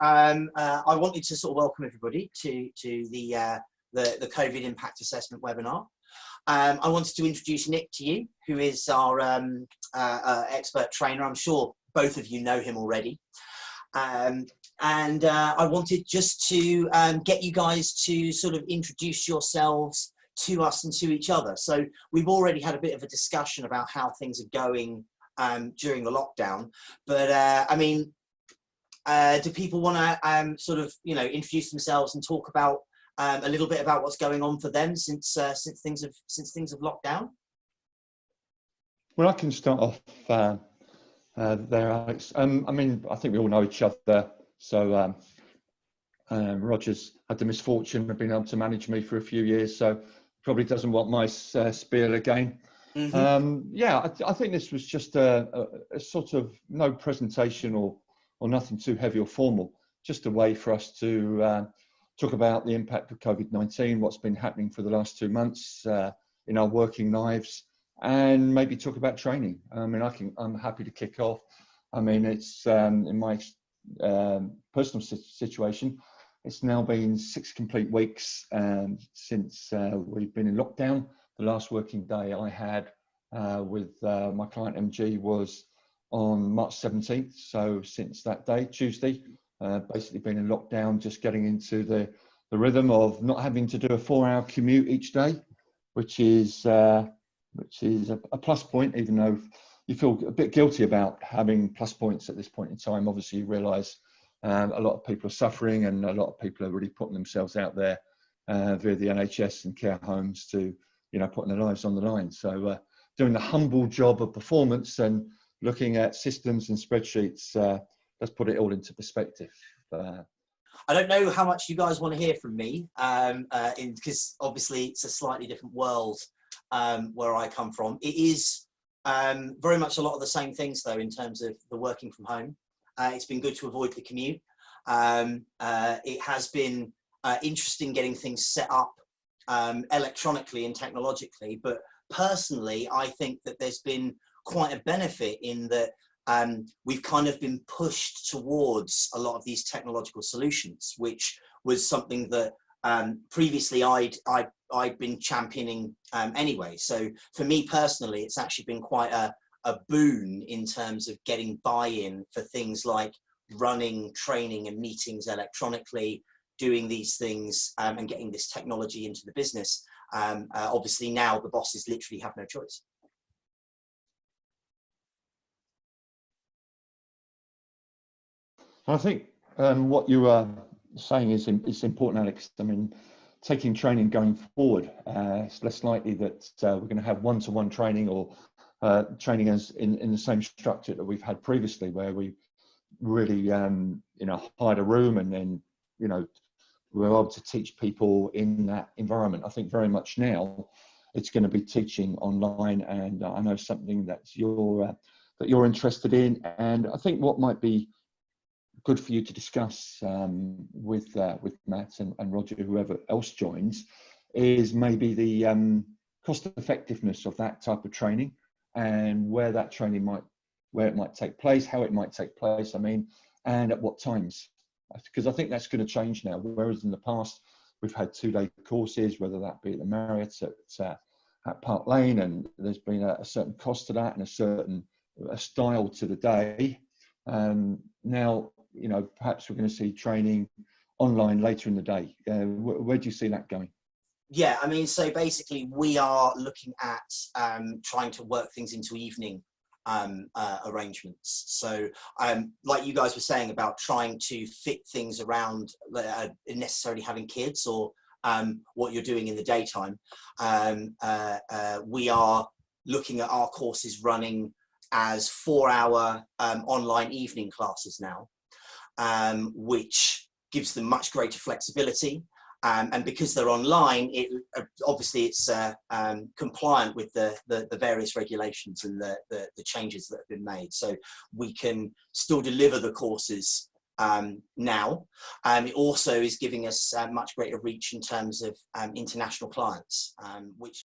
I wanted to sort of welcome everybody to the COVID impact assessment webinar. I wanted to introduce Nick to you, who is our expert trainer. I'm sure both of you know him already. And I wanted just to get you guys to sort of introduce yourselves to us and to each other. So we've already had a bit of a discussion about how things are going during the lockdown, but I mean, do people want to sort of, you know, introduce themselves and talk about a little bit about what's going on for them since things have locked down? Well, I can start off there, Alex. I mean, I think we all know each other. So Roger's had the misfortune of being able to manage me for a few years, so probably doesn't want my spiel again. Mm-hmm. Yeah, I think this was just a sort of no presentation or nothing too heavy or formal, just a way for us to talk about the impact of COVID-19, what's been happening for the last 2 months in our working lives, and maybe talk about training. I mean, I'm happy to kick off. I mean, it's in my personal situation, it's now been 6 complete weeks since we've been in lockdown. The last working day I had with my client MG was on March 17th. So since that day, Tuesday, basically been in lockdown, just getting into the rhythm of not having to do a 4-hour commute each day, which is a plus point, even though you feel a bit guilty about having plus points at this point in time. Obviously, you realise a lot of people are suffering, and a lot of people are really putting themselves out there via the NHS and care homes to, you know, putting their lives on the line. So doing the humble job of performance and looking at systems and spreadsheets, let's put it all into perspective. I don't know how much you guys want to hear from me, because obviously it's a slightly different world where I come from. It is very much a lot of the same things, though, in terms of the working from home. It's been good to avoid the commute. It has been interesting getting things set up electronically and technologically, but personally, I think that there's been quite a benefit in that we've kind of been pushed towards a lot of these technological solutions, which was something that previously I'd been championing anyway. So for me personally, it's actually been quite a boon in terms of getting buy-in for things like running training and meetings electronically, doing these things and getting this technology into the business. Obviously now the bosses literally have no choice. I think what you are saying is important, Alex. I mean, taking training going forward, it's less likely that we're going to have one-to-one training or training as in the same structure that we've had previously, where we really, you know, hired a room and then, you know, we were able to teach people in that environment. I think very much now it's going to be teaching online, and I know something that you're interested in, and I think what might be good for you to discuss with Matt and Roger, whoever else joins, is maybe the cost effectiveness of that type of training and where that training might take place, how it might take place, I mean, and at what times. Because I think that's going to change now, whereas in the past we've had 2-day courses, whether that be at the Marriott at Park Lane, and there's been a certain cost to that and a certain style to the day. Now, you know, perhaps we're going to see training online later in the day. Where do you see that going? Yeah, I mean, so basically we are looking at trying to work things into evening arrangements. So like you guys were saying about trying to fit things around necessarily having kids or what you're doing in the daytime, we are looking at our courses running as 4-hour online evening classes now, which gives them much greater flexibility. And because they're online, obviously it's compliant with the various regulations and the changes that have been made. So we can still deliver the courses now. It also is giving us much greater reach in terms of international clients, which